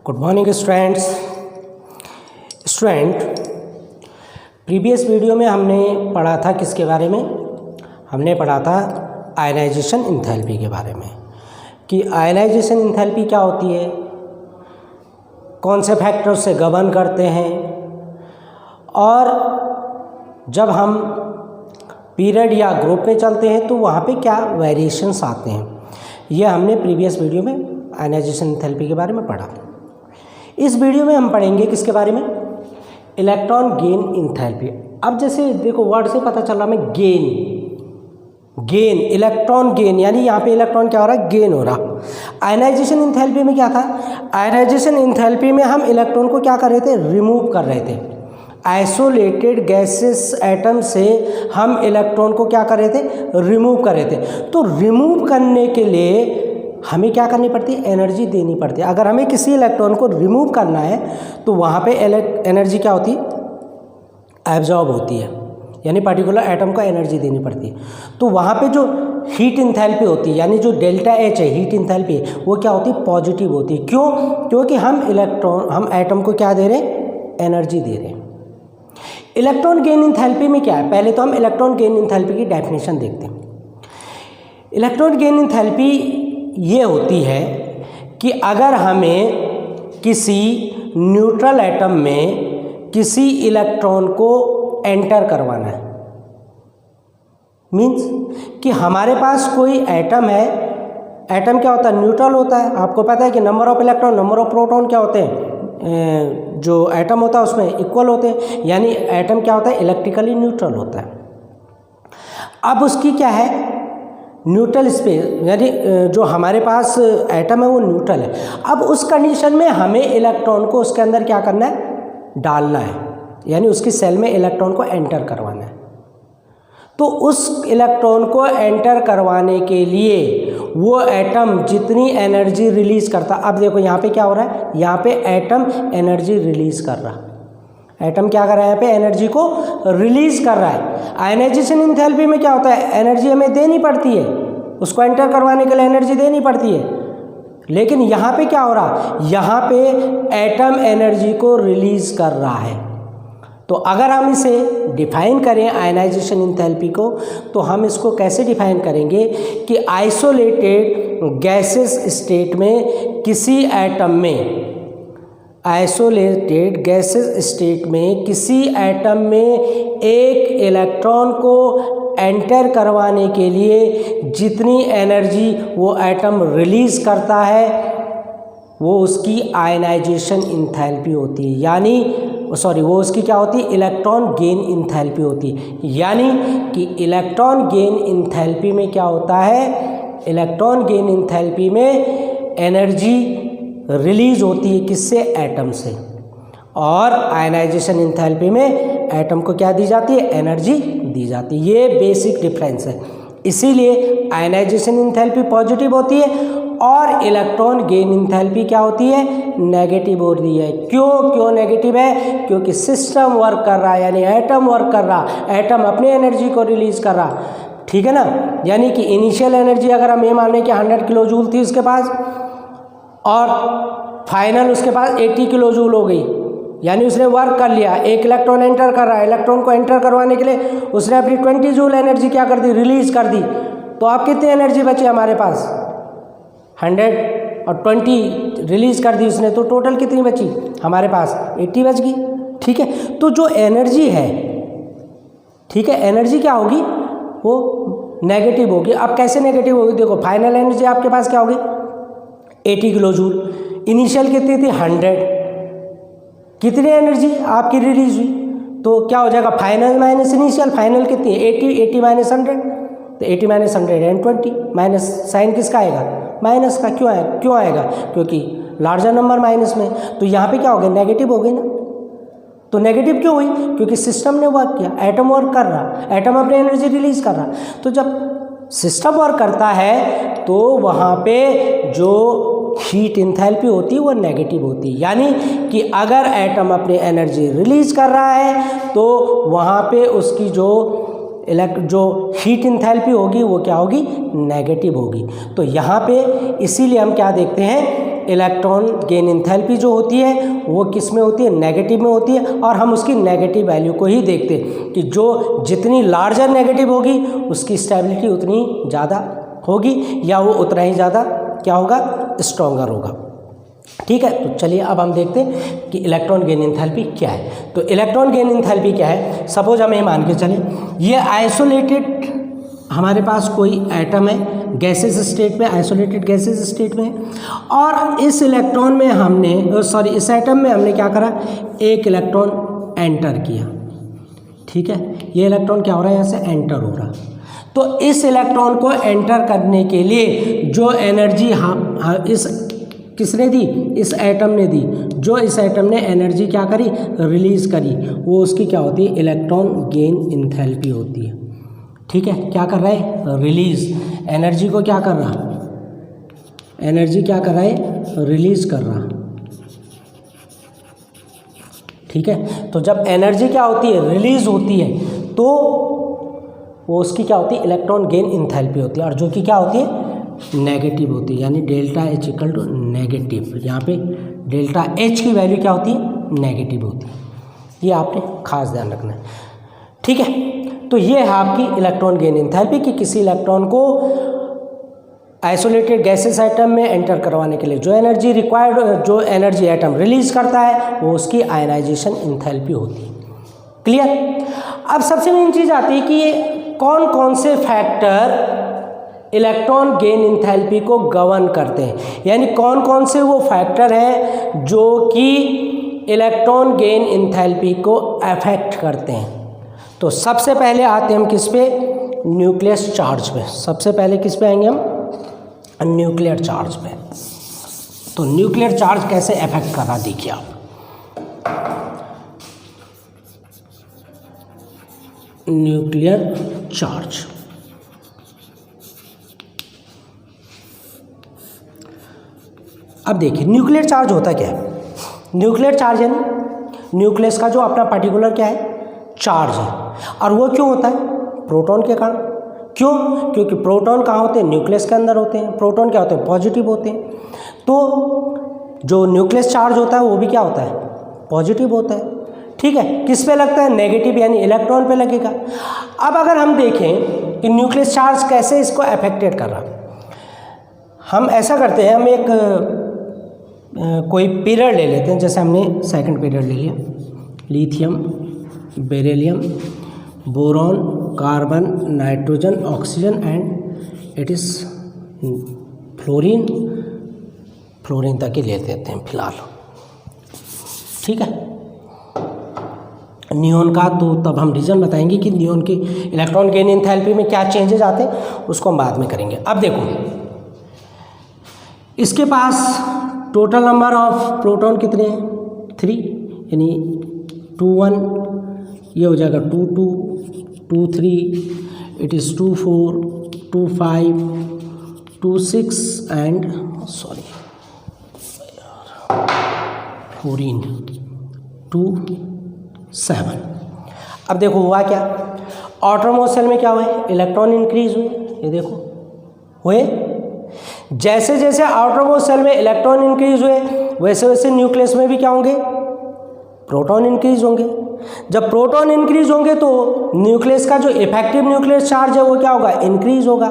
Good morning student, previous video में हमने पढ़ा था किसके बारे में? हमने पढ़ा था आयनाइजेशन इंथैल्पी के बारे में कि आयनाइजेशन इंथैल्पी क्या होती है, कौन से फैक्टर उससे गवर्न करते हैं और जब हम पीरियड या ग्रुप में चलते हैं तो वहाँ पे क्या वेरिएशंस आते हैं। यह हमने प्रीवियस वीडियो में आयनाइजेशन इंथैल्पी के बारे में पढ़ा। इस वीडियो में हम पढ़ेंगे किसके बारे में? Electron gain enthalpy. अब जैसे देखो वर्ड से पता चल रहा हमें गेन इलेक्ट्रॉन गेन, यानी यहाँ पे इलेक्ट्रॉन क्या हो रहा है? गेन हो रहा। आयनाइजेशन इंथैल्पी में क्या था? आयनाइजेशन इंथैल्पी में हम इलेक्ट्रॉन को क्या कर रहे थे? रिमूव कर रहे थे। आइसोलेटेड गैसेस एटम से हम इलेक्ट्रॉन को क्या कर रहे थे? रिमूव कर रहे थे। तो रिमूव करने के लिए हमें क्या करनी पड़ती है? एनर्जी देनी पड़ती है। अगर हमें किसी इलेक्ट्रॉन को रिमूव करना है तो वहाँ पे एनर्जी क्या होती है? एब्जॉर्ब होती है, यानी पर्टिकुलर एटम को एनर्जी देनी पड़ती है। तो वहाँ पे जो हीट इंथैल्पी होती है, यानी जो डेल्टा एच है हीट इंथैल्पी, वो क्या होती है? पॉजिटिव होती है। क्यों? क्योंकि हम एटम को क्या दे रहे हैं? एनर्जी दे रहे हैं। इलेक्ट्रॉन गेन इंथैल्पी में क्या है? पहले तो हम इलेक्ट्रॉन गेन इंथैल्पी की डेफिनेशन देखते हैं। इलेक्ट्रॉन गेन इंथैल्पी ये होती है कि अगर हमें किसी न्यूट्रल एटम में किसी इलेक्ट्रॉन को एंटर करवाना है, मीन्स कि हमारे पास कोई एटम है। एटम क्या होता है? न्यूट्रल होता है। आपको पता है कि number of electron number of proton क्या होते हैं? जो एटम होता है उसमें इक्वल होते हैं, यानी एटम क्या होता है? इलेक्ट्रिकली न्यूट्रल होता है। अब उसकी क्या है? न्यूट्रल स्पेस, यानी जो हमारे पास एटम है वो न्यूट्रल है। अब उस कंडीशन में हमें इलेक्ट्रॉन को उसके अंदर क्या करना है? डालना है, यानी उसकी सेल में इलेक्ट्रॉन को एंटर करवाना है। तो उस इलेक्ट्रॉन को एंटर करवाने के लिए वो एटम जितनी एनर्जी रिलीज करता, अब देखो यहाँ पे क्या हो रहा है? यहाँ पे एटम एनर्जी रिलीज कर रहा है। एटम क्या कर रहा है? यहाँ पे एनर्जी को रिलीज कर रहा है। आयनाइजेशन इंथैल्पी में क्या होता है? एनर्जी हमें देनी पड़ती है, उसको एंटर करवाने के लिए एनर्जी देनी पड़ती है। लेकिन यहाँ पे क्या हो रहा? यहाँ पे एटम एनर्जी को रिलीज कर रहा है। तो अगर हम इसे डिफाइन करें आयनाइजेशन इंथैल्पी को, तो हम इसको कैसे डिफाइन करेंगे कि आइसोलेटेड गैसेस स्टेट में किसी एटम में, आइसोलेटेड गैसेस स्टेट में किसी एटम में एक इलेक्ट्रॉन को एंटर करवाने के लिए जितनी एनर्जी वो एटम रिलीज करता है वो उसकी आयनाइजेशन इंथैल्पी होती है, यानी वो उसकी क्या होती है? इलेक्ट्रॉन गेन इंथैल्पी होती है। यानी कि इलेक्ट्रॉन गेन इंथैल्पी में क्या होता है? इलेक्ट्रॉन गेन इंथैल्पी में एनर्जी रिलीज होती है किससे? एटम से। और आयनाइजेशन इंथैल्पी में एटम को क्या दी जाती है? एनर्जी दी जाती है। ये बेसिक डिफरेंस है। इसीलिए आयनाइजेशन इंथैल्पी पॉजिटिव होती है और इलेक्ट्रॉन गेन इंथैल्पी क्या होती है? नेगेटिव होती है। क्यों नेगेटिव है? क्योंकि सिस्टम वर्क कर रहा है, यानी एटम वर्क कर रहा, एटम अपनी एनर्जी को रिलीज कर रहा। ठीक है ना? यानी कि इनिशियल एनर्जी अगर हम ये मान लें कि 100 किलो जूल थी उसके पास और फाइनल उसके पास 80 किलो जूल हो गई, यानी उसने वर्क कर लिया। एक इलेक्ट्रॉन एंटर कर रहा है, इलेक्ट्रॉन को एंटर करवाने के लिए उसने अपनी 20 जूल एनर्जी क्या कर दी? रिलीज कर दी। तो आप कितनी एनर्जी बची हमारे पास? 100 और 20 रिलीज कर दी उसने, तो टोटल कितनी बची हमारे पास? 80 बच गई। ठीक है, तो जो एनर्जी है, ठीक है, एनर्जी क्या होगी? वो नेगेटिव होगी। अब कैसे नेगेटिव होगी? देखो फाइनल एनर्जी आपके पास क्या होगी? 80 किलो जूल। इनिशियल कितनी थी? 100। कितनी एनर्जी आपकी रिलीज हुई? तो क्या हो जाएगा? Final minus initial. फाइनल कितनी है? 80 माइनस 100, तो 80 माइनस 100 एंड 20 माइनस साइन किसका आएगा? माइनस का। क्यों आएगा? क्योंकि लार्जर नंबर माइनस में। तो यहाँ पे क्या हो गया? नेगेटिव हो गई ना। तो नेगेटिव क्यों हुई? क्योंकि सिस्टम ने वर्क किया, एटम वर्क कर रहा, एटम अपनी एनर्जी रिलीज कर रहा। तो जब सिस्टम वर्क करता है तो वहाँ पे जो हीट इंथैल्पी होती है वो नेगेटिव होती है। यानी कि अगर एटम अपनी एनर्जी रिलीज कर रहा है तो वहाँ पे उसकी जो हीट इंथैल्पी होगी वो क्या होगी? नेगेटिव होगी। तो यहाँ पे इसीलिए हम क्या देखते हैं? इलेक्ट्रॉन गेन इंथैल्पी जो होती है वो किस में होती है, नेगेटिव में होती है। और हम उसकी नेगेटिव वैल्यू को ही देखते हैं कि जो जितनी लार्जर नेगेटिव होगी उसकी स्टेबिलिटी उतनी ज़्यादा होगी या वो उतना ही ज़्यादा क्या होगा, स्ट्रॉन्गर होगा। ठीक है, तो चलिए अब हम देखते हैं कि इलेक्ट्रॉन गेन इंथैल्पी क्या है। तो इलेक्ट्रॉन गेन इंथैल्पी क्या है, सपोज हम ये मान के चलें ये आइसोलेटेड हमारे पास कोई एटम है गैसेस स्टेट में, आइसोलेटेड गैसेस स्टेट में, और इस इलेक्ट्रॉन में हमने इस एटम में हमने क्या करा, एक इलेक्ट्रॉन एंटर किया। ठीक है, ये इलेक्ट्रॉन क्या हो रहा है, यहाँ से एंटर हो रहा। तो इस इलेक्ट्रॉन को एंटर करने के लिए जो एनर्जी हम इस किसने दी, इस एटम ने दी, जो इस एटम ने एनर्जी क्या करी, रिलीज करी, वो उसकी क्या होती है, इलेक्ट्रॉन गेन इंथैल्पी होती है। ठीक है, क्या कर रहा है, रिलीज, एनर्जी को क्या कर रहा, एनर्जी क्या कर रहा है, रिलीज कर रहा। ठीक है, तो जब एनर्जी क्या होती है, रिलीज होती है, तो वो उसकी क्या होती है, इलेक्ट्रॉन गेन इंथैल्पी होती है, और जो कि क्या होती है, नेगेटिव होती है, यानी delta H equal to negative. यहाँ पे डेल्टा एच की वैल्यू क्या होती है, नेगेटिव होती है। ये आपने खास ध्यान रखना है। ठीक है, तो ये है आपकी इलेक्ट्रॉन गेन इंथैल्पी कि किसी इलेक्ट्रॉन को आइसोलेटेड गैसेस एटम में एंटर करवाने के लिए जो एनर्जी रिक्वायर्ड, जो एनर्जी एटम रिलीज करता है वो उसकी आयनाइजेशन इंथैल्पी होती है। क्लियर। अब सबसे मेन चीज़ आती है कि कौन कौन से फैक्टर इलेक्ट्रॉन गेन इंथैल्पी को गवर्न करते हैं, यानी कौन कौन से वो फैक्टर हैं जो कि इलेक्ट्रॉन गेन इंथैल्पी को अफेक्ट करते हैं। तो सबसे पहले आते हैं हम किस पे, न्यूक्लियस चार्ज पे। सबसे पहले किस पे आएंगे हम, न्यूक्लियर चार्ज पे। तो न्यूक्लियर चार्ज कैसे अफेक्ट कर रहा देखिए आप। न्यूक्लियर चार्ज, अब देखिए न्यूक्लियर चार्ज होता क्या है। न्यूक्लियर चार्ज यानी न्यूक्लियस का जो अपना पर्टिकुलर क्या है, चार्ज है, और वो क्यों होता है, प्रोटॉन के कारण। क्यों, क्योंकि प्रोटॉन कहाँ होते हैं, न्यूक्लियस के अंदर होते हैं। प्रोटॉन क्या होते हैं, पॉजिटिव होते हैं। तो जो न्यूक्लियस चार्ज होता है वो भी क्या होता है, पॉजिटिव होता है। ठीक है, किस पे लगता है, नेगेटिव यानी इलेक्ट्रॉन पे लगेगा। अब अगर हम देखें कि न्यूक्लियस चार्ज कैसे इसको अफेक्टेड कर रहा, हम ऐसा करते हैं, हम एक कोई पीरियड ले लेते हैं, जैसे हमने सेकंड पीरियड ले लिया, lithium, beryllium, boron, carbon, nitrogen, oxygen and it is fluorine. Fluorine तक ही ले लेते हैं फिलहाल। ठीक है, नियोन का तो तब हम रीजन बताएंगे कि नियोन की इलेक्ट्रॉन गेन इंथैल्पी में क्या चेंजेस आते हैं, उसको हम बाद में करेंगे। अब देखो इसके पास टोटल नंबर ऑफ प्रोटॉन कितने हैं, 3, यानी 2 1, ये हो जाएगा 2 2 2 3, इट इज़ 2 4 2 5 2 6 एंड 14 2 7। अब देखो हुआ क्या, ऑटोमोस्ट सेल में क्या हुआ है, इलेक्ट्रॉन इंक्रीज हुए, ये देखो हुए। जैसे जैसे आउटरमोस्ट सेल में इलेक्ट्रॉन इंक्रीज हुए वैसे वैसे न्यूक्लियस में भी क्या होंगे, प्रोटॉन इंक्रीज होंगे। जब प्रोटॉन इंक्रीज होंगे तो न्यूक्लियस का जो इफेक्टिव न्यूक्लियर चार्ज है वो क्या होगा, इंक्रीज होगा।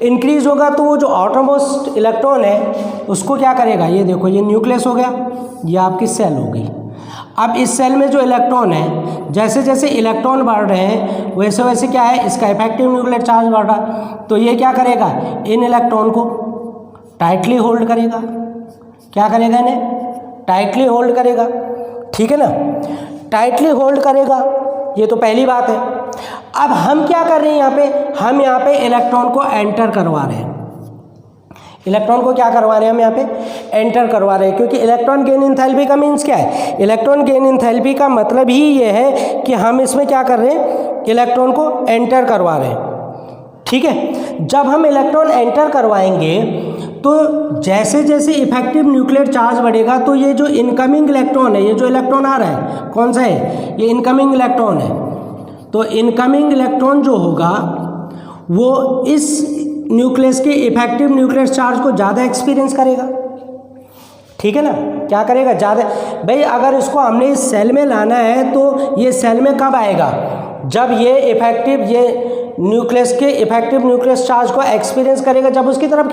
इंक्रीज होगा तो वो जो आउटरमोस्ट इलेक्ट्रॉन है उसको क्या करेगा, ये देखो ये न्यूक्लियस हो गया, ये आपकी सेल हो गई। अब इस सेल में जो इलेक्ट्रॉन है, जैसे जैसे इलेक्ट्रॉन बढ़ रहे हैं वैसे वैसे क्या है, इसका इफेक्टिव न्यूक्लियर चार्ज बढ़ रहा, तो ये क्या करेगा, इन इलेक्ट्रॉन को टाइटली होल्ड करेगा। क्या करेगा, इन्हें टाइटली होल्ड करेगा। ठीक है ना, टाइटली होल्ड करेगा, ये तो पहली बात है। अब हम क्या कर रहे हैं यहाँ पे, हम यहाँ पे इलेक्ट्रॉन को एंटर करवा रहे हैं। इलेक्ट्रॉन को क्या करवा रहे हैं हम यहाँ पे, एंटर करवा रहे हैं, क्योंकि इलेक्ट्रॉन गेन इंथैल्पी का मीन्स क्या है, इलेक्ट्रॉन गेन इंथैल्पी का मतलब ही ये है कि हम इसमें क्या कर रहे हैं, इलेक्ट्रॉन को एंटर करवा रहे हैं। ठीक है, जब हम इलेक्ट्रॉन एंटर करवाएंगे तो जैसे जैसे इफेक्टिव न्यूक्लियर चार्ज बढ़ेगा तो ये जो इनकमिंग इलेक्ट्रॉन है, ये जो इलेक्ट्रॉन आ रहा है कौन सा है, ये इनकमिंग इलेक्ट्रॉन है। तो इनकमिंग इलेक्ट्रॉन जो होगा वो इस न्यूक्लियस के इफेक्टिव न्यूक्लियर चार्ज को ज़्यादा एक्सपीरियंस करेगा। ठीक है ना। क्या करेगा, ज़्यादा, भाई अगर इसको हमने इस सेल में लाना है तो ये सेल में कब आएगा, जब ये इफेक्टिव, ये न्यूक्लियस के इफेक्टिव न्यूक्लियस चार्ज को एक्सपीरियंस करेगा, जब उसकी तरफ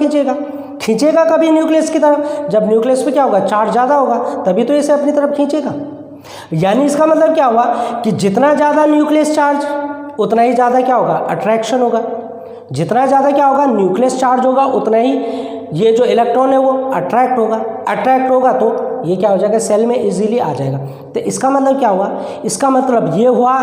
खींचेगा कभी न्यूक्लियस की तरफ, जब न्यूक्लियस पे क्या होगा, चार्ज ज़्यादा होगा, तभी तो इसे अपनी तरफ खींचेगा। यानी इसका मतलब क्या हुआ कि जितना ज़्यादा न्यूक्लियस चार्ज उतना ही ज़्यादा क्या होगा, अट्रैक्शन होगा। जितना ज़्यादा क्या होगा, न्यूक्लियस चार्ज होगा, उतना ही ये जो इलेक्ट्रॉन है वो अट्रैक्ट होगा तो ये क्या हो जाएगा, सेल में इजीली आ जाएगा। तो इसका मतलब क्या हुआ, इसका मतलब ये हुआ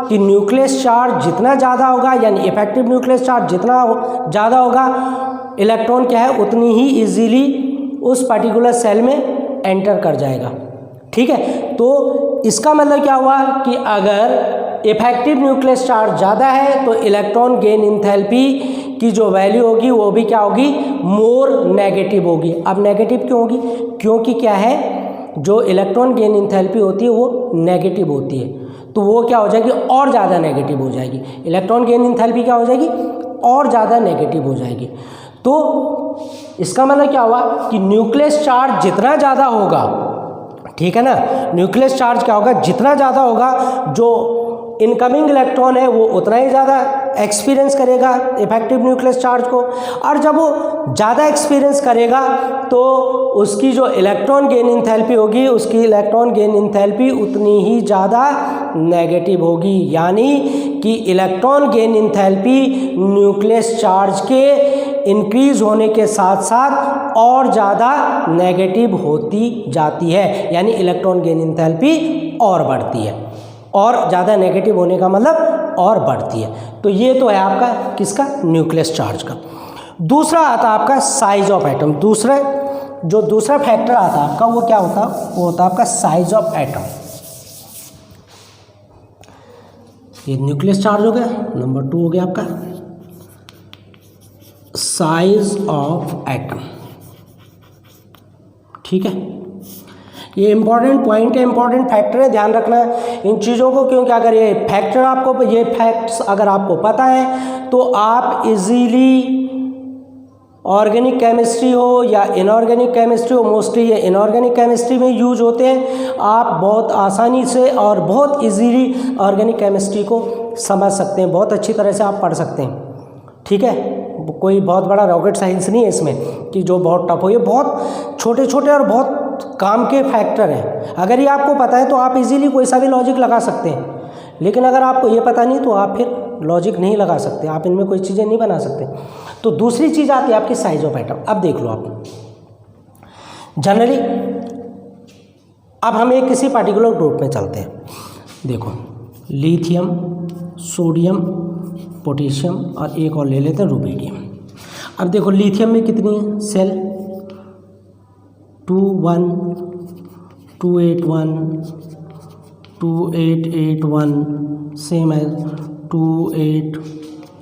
कि न्यूक्लियस चार्ज जितना ज़्यादा होगा, यानी इफेक्टिव न्यूक्लियस चार्ज जितना ज़्यादा होगा, इलेक्ट्रॉन क्या है उतनी ही इजीली उस पर्टिकुलर सेल में एंटर कर जाएगा। ठीक है, तो इसका मतलब क्या हुआ कि अगर इफेक्टिव न्यूक्लियस चार्ज ज़्यादा है तो इलेक्ट्रॉन गेन इंथैल्पी की जो वैल्यू होगी वो भी क्या होगी, मोर नेगेटिव होगी। अब नेगेटिव क्यों होगी, क्योंकि क्या है, जो इलेक्ट्रॉन गेन इंथैल्पी होती है वो नेगेटिव होती है, तो वो क्या हो जाएगी, और ज़्यादा नेगेटिव हो जाएगी। इलेक्ट्रॉन गेन इंथैल्पी क्या हो जाएगी, और ज़्यादा नेगेटिव हो जाएगी। तो इसका मतलब क्या हुआ कि न्यूक्लियस चार्ज जितना ज़्यादा होगा, ठीक है ना, न्यूक्लियस चार्ज क्या होगा, जितना ज़्यादा होगा, जो इनकमिंग इलेक्ट्रॉन है वो उतना ही ज़्यादा एक्सपीरियंस करेगा इफेक्टिव न्यूक्लियस चार्ज को, और जब वो ज़्यादा एक्सपीरियंस करेगा तो उसकी जो इलेक्ट्रॉन गेन इंथैल्पी होगी, उसकी इलेक्ट्रॉन गेन इंथैल्पी उतनी ही ज़्यादा नेगेटिव होगी। यानी कि electron gain enthalpy nucleus charge के इंक्रीज होने के साथ साथ और ज़्यादा नेगेटिव होती जाती है, यानी इलेक्ट्रॉन गेन इंथैल्पी और बढ़ती है, और ज़्यादा नेगेटिव होने का मतलब और बढ़ती है। तो ये तो है आपका किसका, न्यूक्लियस चार्ज का। दूसरा आता है आपका साइज ऑफ एटम। दूसरा फैक्टर आता है आपका, वो क्या होता है, वो होता है आपका साइज ऑफ एटम। ये न्यूक्लियस चार्ज हो गया, नंबर 2 हो गया आपका साइज ऑफ एटम। ठीक है, ये इंपॉर्टेंट पॉइंट है, इंपॉर्टेंट फैक्टर है, ध्यान रखना है इन चीज़ों को, क्योंकि अगर ये फैक्टर आपको, ये फैक्ट्स अगर आपको पता है तो आप इजीली ऑर्गेनिक केमिस्ट्री हो या इनऑर्गेनिक केमिस्ट्री हो, मोस्टली ये इनऑर्गेनिक केमिस्ट्री में यूज होते हैं, आप बहुत आसानी से और बहुत इजीली ऑर्गेनिक केमिस्ट्री को समझ सकते हैं, बहुत अच्छी तरह से आप पढ़ सकते हैं। ठीक है, कोई बहुत बड़ा रॉकेट साइंस नहीं है इसमें कि जो बहुत टफ हो, ये बहुत छोटे छोटे और बहुत काम के फैक्टर हैं। अगर ये आपको पता है तो आप इजीली कोई सा भी लॉजिक लगा सकते हैं, लेकिन अगर आपको ये पता नहीं तो आप फिर लॉजिक नहीं लगा सकते, आप इनमें कोई चीज़ें नहीं बना सकते। तो दूसरी चीज़ आती है आपकी साइज ऑफ एटम। अब देख लो आप जनरली, अब हम एक किसी पर्टिकुलर ग्रुप में चलते हैं। देखो, लिथियम, सोडियम, पोटेशियम और एक और ले लेते हैं रुबीडियम। अब देखो लिथियम में कितनी सेल, 2 1 2 8 1 2 8 8 1, सेम है 2 8,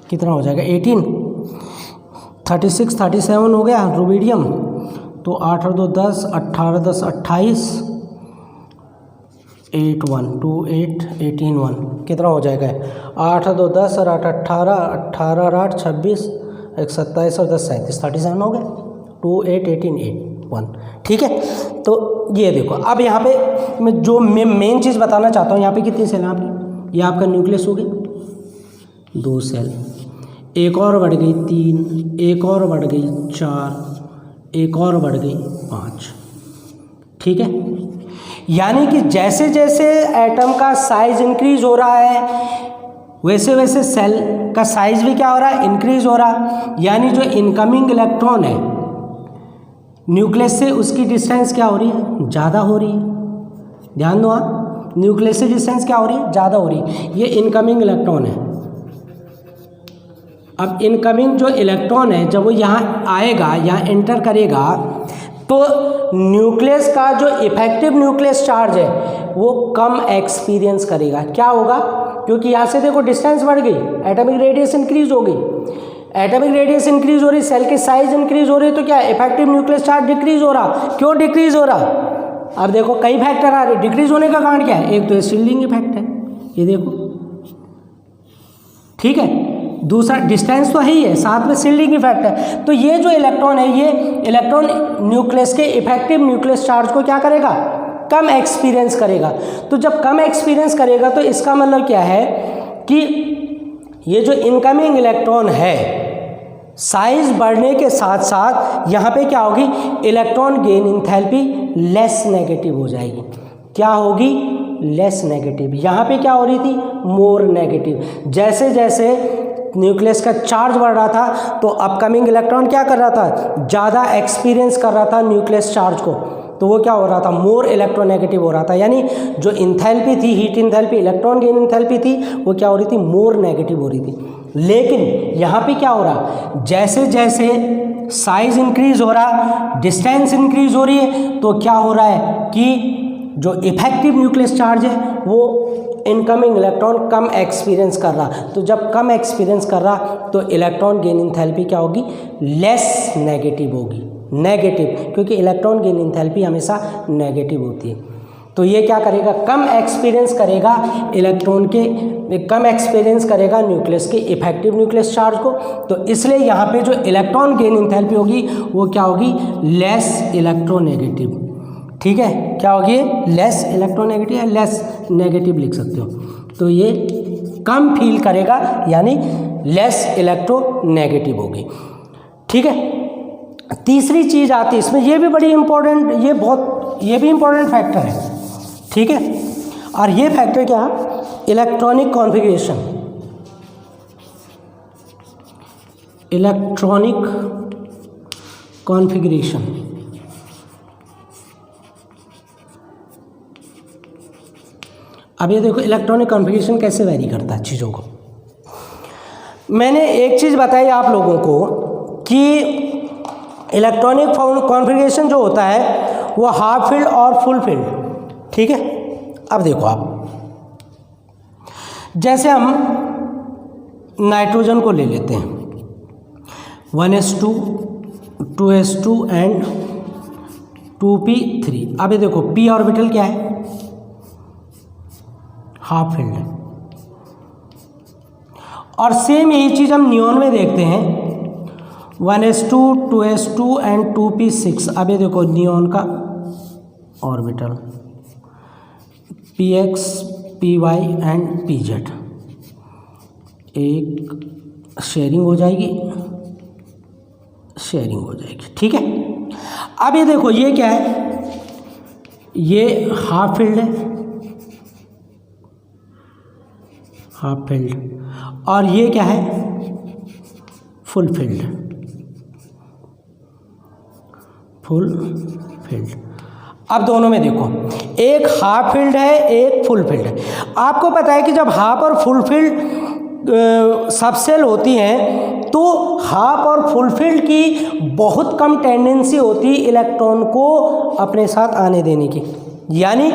कितना हो जाएगा 18, 36 37 हो गया रुबीडियम। तो 8 और 2 10, 18 10 28, 8 1 2 8 18 1, कितना हो जाएगा 8 और 2 10 और 8 18, 18 और 8 26, 1 27 और 10 37, 37 हो गया, 2 8 18 8 1। ठीक है, तो ये देखो, अब यहाँ पे मैं जो मेन चीज़ बताना चाहता हूँ, यहाँ पे कितनी सेल है आपकी, ये आपका न्यूक्लियस हो गई 2 सेल, एक और बढ़ गई 3, एक और बढ़ गई 4, एक और बढ़ गई 5। ठीक है, यानी कि जैसे जैसे एटम का साइज इंक्रीज हो रहा है वैसे वैसे सेल का साइज भी क्या हो रहा है, इंक्रीज हो रहा है। यानी जो इनकमिंग इलेक्ट्रॉन है न्यूक्लियस से, उसकी डिस्टेंस क्या हो रही है, ज़्यादा हो रही है। ध्यान दो, हाँ, न्यूक्लियस से डिस्टेंस क्या हो रही है, ज़्यादा हो रही है। ये इनकमिंग इलेक्ट्रॉन है। अब इनकमिंग जो इलेक्ट्रॉन है जब वो यहाँ आएगा, यहाँ एंटर करेगा, तो न्यूक्लियस का जो इफेक्टिव न्यूक्लियस चार्ज है वो कम एक्सपीरियंस करेगा। क्या होगा, क्योंकि यहाँ से देखो डिस्टेंस बढ़ गई, एटॉमिक रेडियस इंक्रीज हो गई, एटॉमिक रेडियस इंक्रीज हो रही, सेल की साइज इंक्रीज हो रही, तो क्या इफेक्टिव न्यूक्लियस चार्ज डिक्रीज हो रहा। क्यों डिक्रीज हो रहा, अब देखो कई फैक्टर आ रहे। डिक्रीज होने का कारण क्या है, एक तो शील्डिंग इफेक्ट है, ये देखो। ठीक है, दूसरा डिस्टेंस तो है ही है, साथ में शील्डिंग इफेक्ट है। तो ये जो इलेक्ट्रॉन है, ये इलेक्ट्रॉन न्यूक्लियस के इफेक्टिव न्यूक्लियस चार्ज को क्या करेगा, कम एक्सपीरियंस करेगा। तो जब कम एक्सपीरियंस करेगा तो इसका मतलब क्या है कि ये जो इनकमिंग इलेक्ट्रॉन है, साइज बढ़ने के साथ साथ यहाँ पे क्या होगी, electron gain enthalpy less negative हो जाएगी। क्या होगी, लेस नेगेटिव। यहाँ पे क्या हो रही थी, मोर नेगेटिव। जैसे जैसे न्यूक्लियस का चार्ज बढ़ रहा था तो अपकमिंग इलेक्ट्रॉन क्या कर रहा था, ज़्यादा एक्सपीरियंस कर रहा था न्यूक्लियस चार्ज को, तो वो क्या हो रहा था, मोर इलेक्ट्रोनेगेटिव हो रहा था। यानी जो इंथैल्पी थी, heat enthalpy, electron gain enthalpy थी, वो क्या हो रही थी, मोर नेगेटिव हो रही थी। लेकिन यहाँ पे क्या हो रहा, जैसे जैसे साइज इंक्रीज हो रहा, डिस्टेंस इंक्रीज हो रही है, तो क्या हो रहा है कि जो इफेक्टिव न्यूक्लियस चार्ज है वो इनकमिंग इलेक्ट्रॉन कम एक्सपीरियंस कर रहा। तो जब कम एक्सपीरियंस कर रहा तो इलेक्ट्रॉन गेन इंथैल्पी क्या होगी, लेस नेगेटिव होगी, नेगेटिव, क्योंकि इलेक्ट्रॉन गेन इंथैल्पी हमेशा नेगेटिव होती है। तो ये क्या करेगा, कम एक्सपीरियंस करेगा इलेक्ट्रॉन के, कम एक्सपीरियंस करेगा न्यूक्लियस के इफेक्टिव न्यूक्लियस चार्ज को। तो इसलिए यहाँ पे जो इलेक्ट्रॉन गेन इंथैल्पी होगी वो क्या होगी, लेस इलेक्ट्रोनेगेटिव। ठीक है, क्या होगी, लेस इलेक्ट्रोनेगेटिव या लेस नेगेटिव लिख सकते हो। तो ये कम फील करेगा, यानी लेस इलेक्ट्रोनेगेटिव होगी। ठीक है, तीसरी चीज़ आती है इसमें, ये भी बड़ी इंपॉर्टेंट, ये भी इंपॉर्टेंट फैक्टर है। ठीक है, और ये फैक्टर क्या, इलेक्ट्रॉनिक कॉन्फ़िगरेशन। इलेक्ट्रॉनिक कॉन्फ़िगरेशन, अब ये देखो इलेक्ट्रॉनिक कॉन्फ़िगरेशन कैसे वेरी करता है चीज़ों को। मैंने एक चीज़ बताई आप लोगों को कि इलेक्ट्रॉनिक कॉन्फ़िगरेशन जो होता है वो हाफ फील्ड और फुल फील्ड। ठीक है, अब देखो आप, जैसे हम नाइट्रोजन को ले लेते हैं, 1s2 2s2 एंड 2p3। अब ये देखो p ऑर्बिटल क्या है, हाफ फील्ड है। और सेम यही चीज़ हम नियॉन में देखते हैं, 1s2 2s2 एंड 2p6। अब ये देखो नियॉन का orbital px py and pz, एक शेयरिंग हो जाएगी, शेयरिंग हो जाएगी। ठीक है, अब ये देखो ये क्या है, ये हाफ फील्ड है, हाफ फील्ड, और ये क्या है, फुल फील्ड, फुल फील्ड। अब दोनों में देखो, एक हाफ फील्ड है, एक फुल फील्ड है। आपको पता है कि जब हाफ और फुल फील्ड सबसेल होती हैं तो हाफ और फुल फील्ड की बहुत कम टेंडेंसी होती है इलेक्ट्रॉन को अपने साथ आने देने की। यानी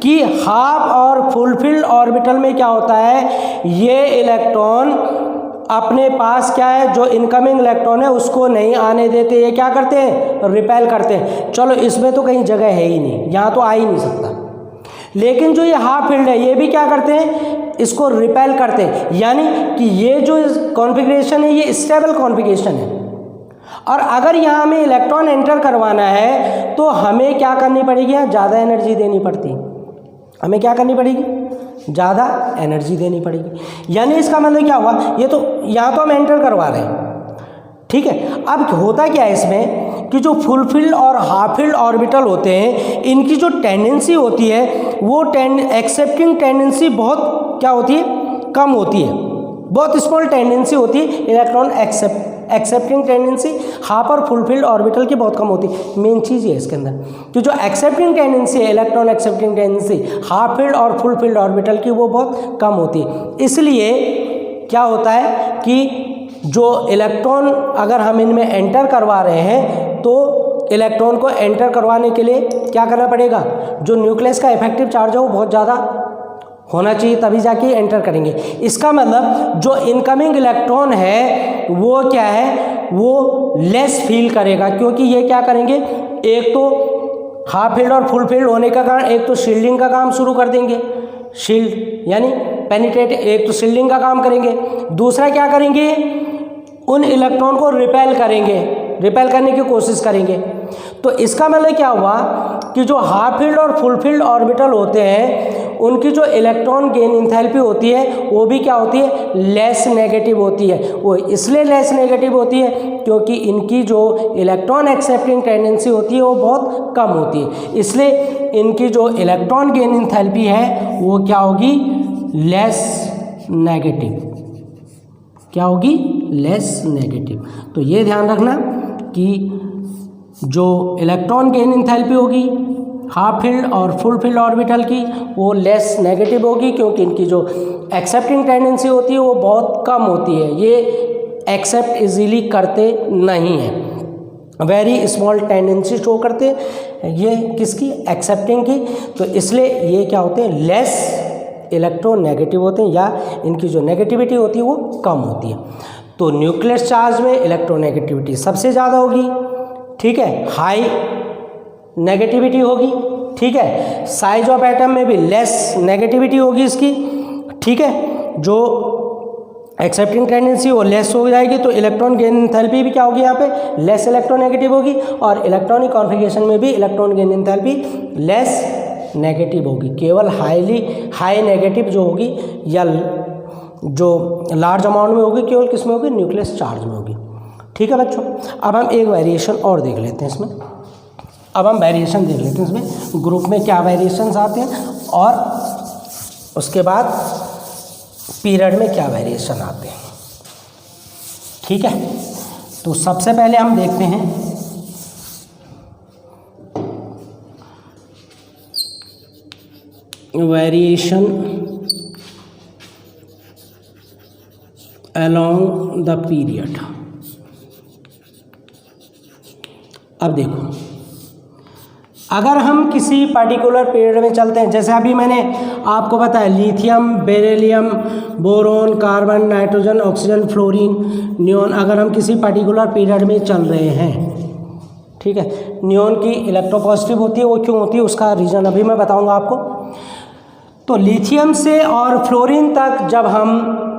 कि हाफ और फुल फील्ड ऑर्बिटल में क्या होता है, ये इलेक्ट्रॉन अपने पास क्या है, जो इनकमिंग इलेक्ट्रॉन है उसको नहीं आने देते। ये क्या करते हैं, रिपेल करते हैं। चलो इसमें तो कहीं जगह है ही नहीं, यहाँ तो आ ही नहीं सकता। लेकिन जो ये हाफ फील्ड है ये भी क्या करते हैं, इसको रिपेल करते हैं। यानी कि ये जो कॉन्फ़िगरेशन है ये स्टेबल कॉन्फ़िगरेशन है। और अगर यहाँ हमें इलेक्ट्रॉन एंटर करवाना है तो हमें क्या करनी पड़ेगी, यहाँ ज़्यादा एनर्जी देनी पड़ती। हमें क्या करनी पड़ेगी, ज़्यादा एनर्जी देनी पड़ेगी। यानी इसका मतलब क्या हुआ, ये तो यहाँ तो हम एंटर करवा रहे हैं। ठीक है, अब होता क्या है इसमें कि जो फुल फील्ड और हाफ फील्ड ऑर्बिटल होते हैं, इनकी जो टेंडेंसी होती है वो एक्सेप्टिंग टेंडेंसी बहुत क्या होती है, कम होती है, बहुत स्मॉल टेंडेंसी होती है। इलेक्ट्रॉन एक्सेप्टिंग टेंडेंसी हाफ और फुल फील्ड ऑर्बिटल की बहुत कम होती है। मेन चीज़ ये है इसके अंदर कि जो एक्सेप्टिंग टेंडेंसी है, electron accepting tendency half field और फुल फील्ड ऑर्बिटल की वो बहुत कम होती है। इसलिए क्या होता है कि जो इलेक्ट्रॉन अगर हम इनमें एंटर करवा रहे हैं तो इलेक्ट्रॉन को एंटर करवाने के लिए क्या करना पड़ेगा, जो न्यूक्लियस का इफेक्टिव चार्ज है वो बहुत ज़्यादा होना चाहिए, तभी जाके एंटर करेंगे। इसका मतलब जो इनकमिंग इलेक्ट्रॉन है वो क्या है, वो लेस फील करेगा, क्योंकि ये क्या करेंगे, एक तो हाफ फील्ड और फुल फील्ड होने का कारण एक तो शील्डिंग का काम शुरू कर देंगे। शील्ड यानी पेनिट्रेट, एक तो शील्डिंग का काम करेंगे, दूसरा क्या करेंगे, उन इलेक्ट्रॉन को रिपेल करेंगे, रिपेल करने की कोशिश करेंगे। तो इसका मतलब क्या हुआ कि जो हाफ फील्ड और फुल फील्ड ऑर्बिटल होते हैं उनकी जो इलेक्ट्रॉन गेन इंथैल्पी होती है वो भी क्या होती है, लेस नेगेटिव होती है। वो इसलिए लेस नेगेटिव होती है क्योंकि इनकी जो इलेक्ट्रॉन एक्सेप्टिंग टेंडेंसी होती है वो बहुत कम होती है, इसलिए इनकी जो इलेक्ट्रॉन गेन इंथैल्पी है वो क्या होगी, लेस नेगेटिव। क्या होगी, लेस नेगेटिव। तो ये ध्यान रखना कि जो इलेक्ट्रॉन गेन इंथैल्पी होगी हाफ फील्ड और फुल फील्ड ऑर्बिटल की वो लेस नेगेटिव होगी क्योंकि इनकी जो एक्सेप्टिंग टेंडेंसी होती है वो बहुत कम होती है, ये एक्सेप्ट इजीली करते नहीं हैं, वेरी स्मॉल टेंडेंसी शो करते हैं ये किसकी, एक्सेप्टिंग की। तो इसलिए ये क्या होते हैं, लेस इलेक्ट्रोनेगेटिव होते हैं या इनकी जो नेगेटिविटी होती है वो कम होती है। तो न्यूक्लियस चार्ज में इलेक्ट्रोनेगेटिविटी सबसे ज़्यादा होगी, ठीक है, हाई नेगेटिविटी होगी, ठीक है। साइज ऑफ एटम में भी लेस नेगेटिविटी होगी इसकी, ठीक है। जो एक्सेप्टिंग टेंडेंसी वो लेस हो जाएगी, तो इलेक्ट्रॉन गेन इंथैल्पी भी क्या होगी, यहाँ पे लेस इलेक्ट्रोनेगेटिव होगी, और इलेक्ट्रॉनिक कॉन्फ़िगरेशन में भी electron gain enthalpy less negative होगी। केवल हाई नेगेटिव जो होगी या जो लार्ज अमाउंट में होगी केवल किस में होगी, न्यूक्लियस चार्ज में होगी, ठीक है बच्चों। अब हम एक वेरिएशन और देख लेते हैं इसमें, अब हम वेरिएशन देख लेते हैं इसमें ग्रुप में क्या वेरिएशंस आते हैं और उसके बाद पीरियड में क्या वेरिएशन आते हैं, ठीक है। तो सबसे पहले हम देखते हैं वेरिएशन अलोंग द पीरियड। अब देखो, अगर हम किसी पर्टिकुलर पीरियड में चलते हैं, जैसे अभी मैंने आपको बताया lithium, beryllium, boron, carbon, nitrogen, oxygen, fluorine, neon, अगर हम किसी पर्टिकुलर पीरियड में चल रहे हैं, ठीक है। नियॉन की इलेक्ट्रोपॉजिटिव होती है, वो क्यों होती है उसका रीज़न अभी मैं बताऊंगा आपको। तो लिथियम से और फ्लोरीन तक जब हम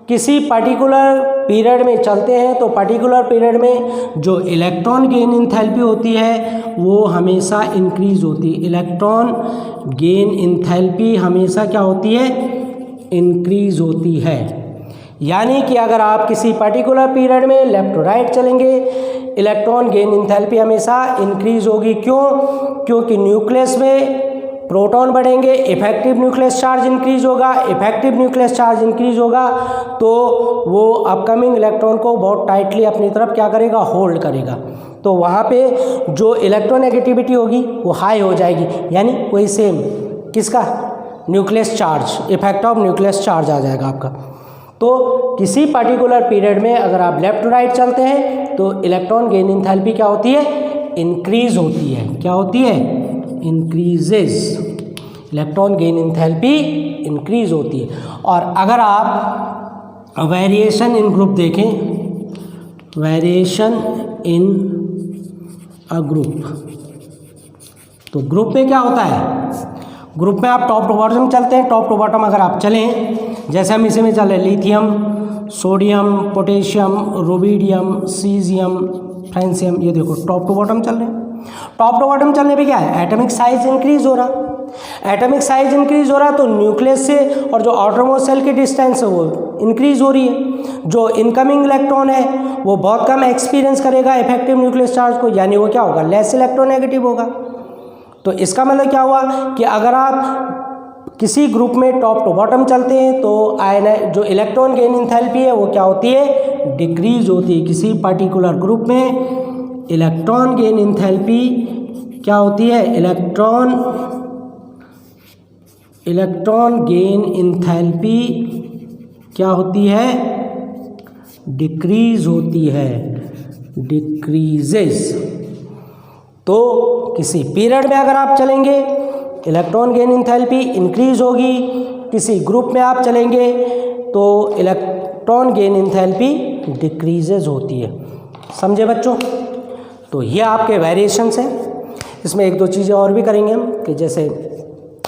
किसी पर्टिकुलर पीरियड में चलते हैं तो पर्टिकुलर पीरियड में जो इलेक्ट्रॉन गेन इंथैल्पी होती है वो हमेशा इंक्रीज होती है। इलेक्ट्रॉन गेन इंथैल्पी हमेशा क्या होती है, इंक्रीज होती है। यानी कि अगर आप किसी पर्टिकुलर पीरियड में लेफ्ट टू राइट चलेंगे इलेक्ट्रॉन गेन इंथैल्पी हमेशा इंक्रीज होगी। क्यों? क्योंकि न्यूक्लियस में प्रोटॉन बढ़ेंगे, इफेक्टिव न्यूक्लियस चार्ज इंक्रीज होगा, इफेक्टिव न्यूक्लियस चार्ज इंक्रीज होगा तो वो अपकमिंग इलेक्ट्रॉन को बहुत टाइटली अपनी तरफ क्या करेगा, होल्ड करेगा। तो वहाँ पे जो इलेक्ट्रोनेगेटिविटी होगी वो हाई हो जाएगी, यानी वही सेम किसका, nucleus charge, effect of nucleus charge आ जाएगा आपका। तो किसी पर्टिकुलर पीरियड में अगर आप लेफ्ट टू राइट चलते हैं तो इलेक्ट्रॉन गेन इंथैल्पी क्या होती है, इंक्रीज होती है। क्या होती है, increases. Electron gain enthalpy increase होती है। और अगर आप वेरिएशन इन ग्रुप देखें, वेरिएशन इन अ ग्रुप, तो ग्रुप में क्या होता है, ग्रुप में आप टॉप टू बॉटम चलते हैं। टॉप टू बॉटम अगर आप चलें, जैसे हम इसी में चल रहे हैं, lithium, sodium, potassium, rubidium, caesium, francium, ये देखो टॉप टू बॉटम चल रहे हैं। टॉप टू बॉटम चलने पे क्या है, एटॉमिक साइज इंक्रीज हो रहा। एटॉमिक साइज इंक्रीज हो रहा तो न्यूक्लियस से और जो आउटरमोस्ट सेल की डिस्टेंस है वो इंक्रीज हो रही है। जो इनकमिंग इलेक्ट्रॉन है वो बहुत कम एक्सपीरियंस करेगा इफेक्टिव न्यूक्लियस चार्ज को, यानी वो क्या होगा, लेस इलेक्ट्रोनेगेटिव होगा। तो इसका मतलब क्या हुआ कि अगर आप किसी ग्रुप में टॉप टू बॉटम चलते हैं तो जो इलेक्ट्रॉन गेन इंथैल्पी है वो क्या होती है, डिक्रीज होती है। किसी पर्टिकुलर ग्रुप में इलेक्ट्रॉन गेन इंथैल्पी क्या होती है, इलेक्ट्रॉन गेन इंथैल्पी क्या होती है, डिक्रीज होती है, डिक्रीजेस। तो किसी पीरियड में अगर आप चलेंगे इलेक्ट्रॉन गेन इंथैल्पी इंक्रीज होगी, किसी ग्रुप में आप चलेंगे तो इलेक्ट्रॉन गेन इंथैल्पी डिक्रीजेज होती है। समझे बच्चों? तो ये आपके वेरिएशंस हैं। इसमें एक दो चीज़ें और भी करेंगे हम, कि जैसे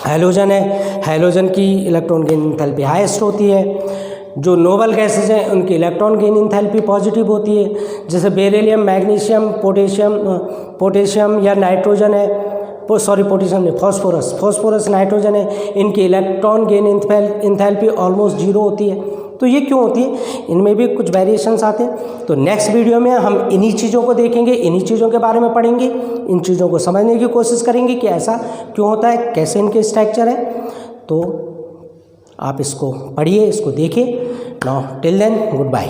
हैलोजन है, हैलोजन की इलेक्ट्रॉन गेन एंथैल्पी हाईएस्ट होती है। जो नोबल गैसेज हैं उनकी इलेक्ट्रॉन गेन एंथैल्पी पॉजिटिव होती है, जैसे बेरिलियम, मैग्नीशियम, पोटेशियम या नाइट्रोजन है, पोटेशियम नहीं, फॉस्फोरस, नाइट्रोजन है, इनकी इलेक्ट्रॉन गेन एंथैल्पी ऑलमोस्ट 0 होती है। तो ये क्यों होती है? इनमें भी कुछ वेरिएशंस आते हैं। तो नेक्स्ट वीडियो में हम इन्हीं चीज़ों को देखेंगे, इन्हीं चीज़ों के बारे में पढ़ेंगे, इन चीज़ों को समझने की कोशिश करेंगे कि ऐसा क्यों होता है, कैसे इनके स्ट्रक्चर है। तो आप इसको पढ़िए, इसको देखिए। Now till then, good bye.